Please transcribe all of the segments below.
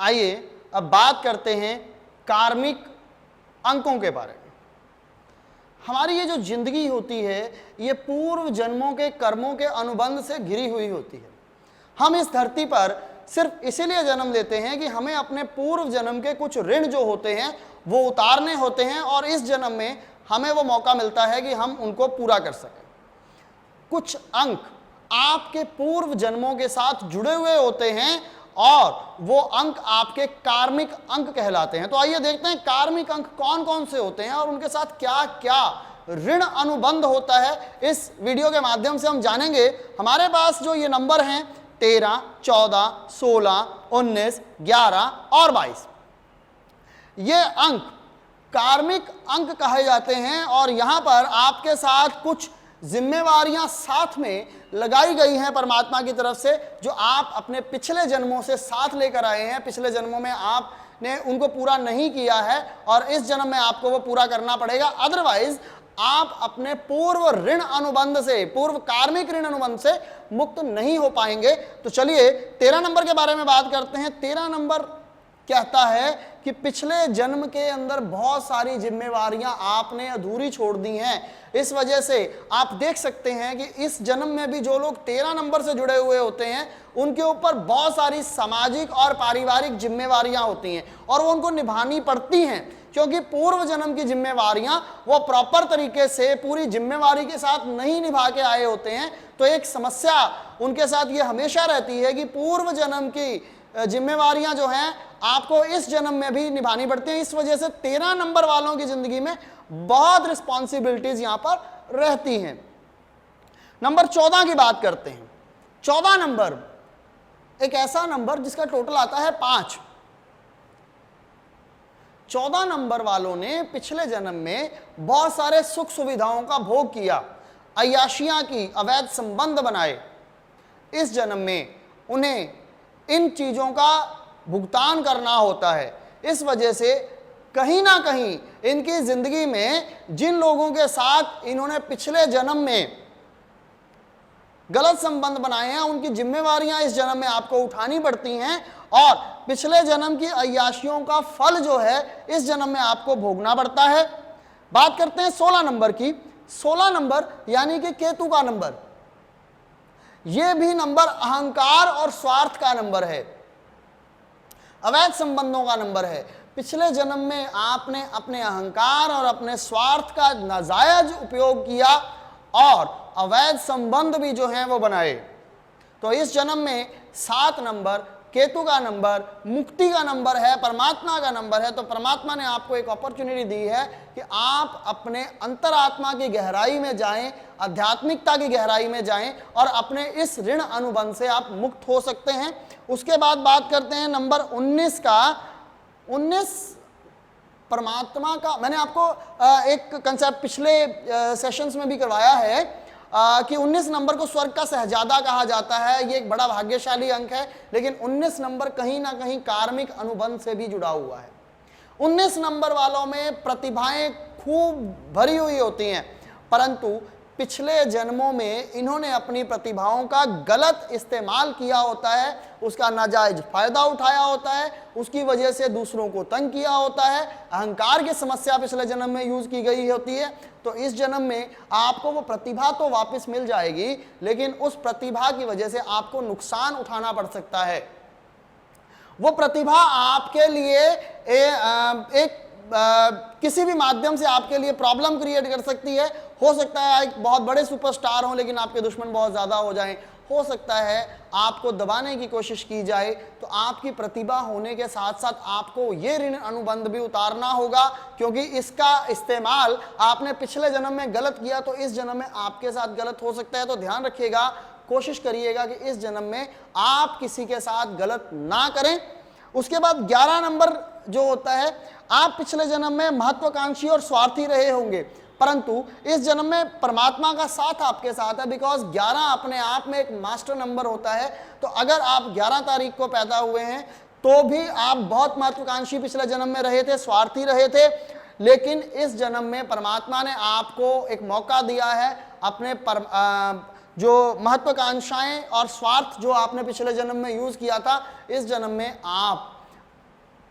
आइए अब बात करते हैं कार्मिक अंकों के बारे में। हमारी ये जो जिंदगी होती है ये पूर्व जन्मों के कर्मों के अनुबंध से घिरी हुई होती है। हम इस धरती पर सिर्फ इसीलिए जन्म लेते हैं कि हमें अपने पूर्व जन्म के कुछ ऋण जो होते हैं वो उतारने होते हैं और इस जन्म में हमें वो मौका मिलता है कि हम उनको पूरा कर सकें। कुछ अंक आपके पूर्व जन्मों के साथ जुड़े हुए होते हैं और वो अंक आपके कार्मिक अंक कहलाते हैं। तो आइए देखते हैं कार्मिक अंक कौन कौन से होते हैं और उनके साथ क्या क्या ऋण अनुबंध होता है। इस वीडियो के माध्यम से हम जानेंगे। हमारे पास जो ये नंबर हैं 13, 14, 16, 19, 11 और 22, ये अंक कार्मिक अंक कहे जाते हैं और यहां पर आपके साथ कुछ जिम्मेवारियां साथ में लगाई गई हैं परमात्मा की तरफ से, जो आप अपने पिछले जन्मों से साथ लेकर आए हैं। पिछले जन्मों में आपने उनको पूरा नहीं किया है और इस जन्म में आपको वो पूरा करना पड़ेगा, अदरवाइज आप अपने पूर्व ऋण अनुबंध से, पूर्व कार्मिक ऋण अनुबंध से मुक्त नहीं हो पाएंगे। तो चलिए 13 नंबर के बारे में बात करते हैं। 13 नंबर कहता है कि पिछले जन्म के अंदर बहुत सारी जिम्मेवारियां आपने अधूरी छोड़ दी हैं। इस वजह से आप देख सकते हैं कि इस जन्म में भी जो लोग 13 नंबर से जुड़े हुए होते हैं उनके ऊपर बहुत सारी सामाजिक और पारिवारिक जिम्मेवारियां होती हैं और वो उनको निभानी पड़ती हैं, क्योंकि पूर्व जन्म की जिम्मेवारियां वो प्रॉपर तरीके से पूरी जिम्मेवारी के साथ नहीं निभा के आए होते हैं। तो एक समस्या उनके साथ ये हमेशा रहती है कि पूर्व जन्म की जिम्मेवारियां जो हैं आपको इस जन्म में भी निभानी पड़ती हैं। इस वजह से 13 नंबर वालों की जिंदगी में बहुत रिस्पॉन्सिबिलिटीज यहां पर रहती हैं। नंबर 14 की बात करते हैं। 14 नंबर एक ऐसा नंबर जिसका टोटल आता है 5। 14 नंबर वालों ने पिछले जन्म में बहुत सारे सुख सुविधाओं का भोग किया, अय्याशियां की, अवैध संबंध बनाए। इस जन्म में उन्हें इन चीजों का भुगतान करना होता है। इस वजह से कहीं ना कहीं इनकी जिंदगी में जिन लोगों के साथ इन्होंने पिछले जन्म में गलत संबंध बनाए हैं उनकी जिम्मेवारियां इस जन्म में आपको उठानी पड़ती हैं और पिछले जन्म की अय्याशियों का फल जो है इस जन्म में आपको भोगना पड़ता है। बात करते हैं 16 नंबर की। 16 नंबर यानी कि केतु का नंबर, यह भी नंबर अहंकार और स्वार्थ का नंबर है, अवैध संबंधों का नंबर है। पिछले जन्म में आपने अपने अहंकार और अपने स्वार्थ का नाजायज उपयोग किया और अवैध संबंध भी जो हैं वो बनाए। तो इस जन्म में 7 नंबर केतु का नंबर मुक्ति का नंबर है, परमात्मा का नंबर है। तो परमात्मा ने आपको एक अपॉर्चुनिटी दी है कि आप अपने अंतरात्मा की गहराई में जाएं, आध्यात्मिकता की गहराई में जाएं और अपने इस ऋण अनुबंध से आप मुक्त हो सकते हैं। उसके बाद बात करते हैं नंबर 19 का। 19 परमात्मा का, मैंने आपको एक कंसेप्ट पिछले सेशंस में भी करवाया है कि 19 नंबर को स्वर्ग का शहजादा कहा जाता है। ये एक बड़ा भाग्यशाली अंक है, लेकिन 19 नंबर कहीं ना कहीं कार्मिक अनुबंध से भी जुड़ा हुआ है। 19 नंबर वालों में प्रतिभाएं खूब भरी हुई होती हैं, परंतु पिछले जन्मों में इन्होंने अपनी प्रतिभाओं का गलत इस्तेमाल किया होता है, उसका नाजायज फायदा उठाया होता है, उसकी वजह से दूसरों को तंग किया होता है। अहंकार की समस्या पिछले जन्म में यूज की गई होती है। तो इस जन्म में आपको वो प्रतिभा तो वापस मिल जाएगी, लेकिन उस प्रतिभा की वजह से आपको नुकसान उठाना पड़ सकता है। वो प्रतिभा आपके लिए किसी भी माध्यम से आपके लिए प्रॉब्लम क्रिएट कर सकती है। हो सकता है एक बहुत बड़े सुपरस्टार हों लेकिन आपके दुश्मन बहुत ज़्यादा हो जाएं। हो सकता है आपको दबाने की कोशिश की जाए। तो आपकी प्रतिभा होने के साथ साथ आपको ये ऋण अनुबंध भी उतारना होगा, क्योंकि इसका इस्तेमाल आपने पिछले जन्म में गलत किया तो इस जन्म में आपके साथ गलत हो सकता है। तो ध्यान रखिएगा, कोशिश करिएगा कि इस जन्म में आप किसी के साथ गलत ना करें। उसके बाद 11 नंबर जो होता है, आप पिछले जन्म में महत्वाकांक्षी और स्वार्थी रहे होंगे, परंतु इस जन्म में परमात्मा का साथ आपके साथ है, बिकॉज 11 अपने आप में एक मास्टर नंबर होता है। तो अगर आप 11 तारीख को पैदा हुए हैं तो भी आप बहुत महत्वाकांक्षी पिछले जन्म में रहे थे, स्वार्थी रहे थे, लेकिन इस जन्म में परमात्मा ने आपको एक मौका दिया है अपने जो महत्वाकांक्षाएं और स्वार्थ जो आपने पिछले जन्म में यूज किया था, इस जन्म में आप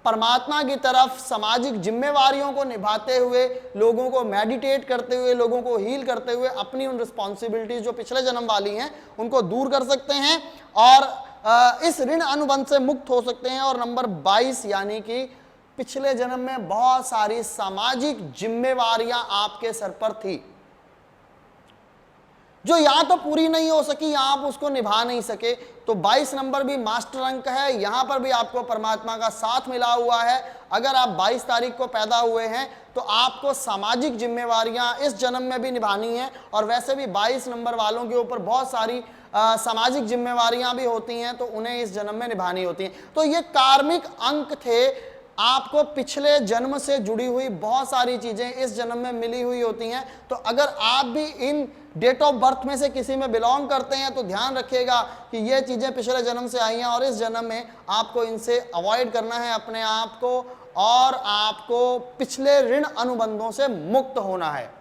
परमात्मा की तरफ सामाजिक जिम्मेवारियों को निभाते हुए, लोगों को मेडिटेट करते हुए, लोगों को हील करते हुए अपनी उन रिस्पॉन्सिबिलिटीज जो पिछले जन्म वाली हैं उनको दूर कर सकते हैं और इस ऋण अनुबंध से मुक्त हो सकते हैं। और नंबर 22 यानी कि पिछले जन्म में बहुत सारी सामाजिक जिम्मेवारियां आपके सर पर थी जो या तो पूरी नहीं हो सकी या आप उसको निभा नहीं सके। तो 22 नंबर भी मास्टर अंक है, यहां पर भी आपको परमात्मा का साथ मिला हुआ है। अगर आप 22 तारीख को पैदा हुए हैं तो आपको सामाजिक जिम्मेवारियां इस जन्म में भी निभानी है। और वैसे भी 22 नंबर वालों के ऊपर बहुत सारी सामाजिक जिम्मेवारियां भी होती हैं, तो उन्हें इस जन्म में निभानी होती हैं। तो ये कार्मिक अंक थे, आपको पिछले जन्म से जुड़ी हुई बहुत सारी चीजें इस जन्म में मिली हुई होती हैं। तो अगर आप भी इन डेट ऑफ बर्थ में से किसी में बिलोंग करते हैं तो ध्यान रखिएगा कि ये चीजें पिछले जन्म से आई हैं और इस जन्म में आपको इनसे अवॉइड करना है अपने आप को, और आपको पिछले ऋण अनुबंधों से मुक्त होना है।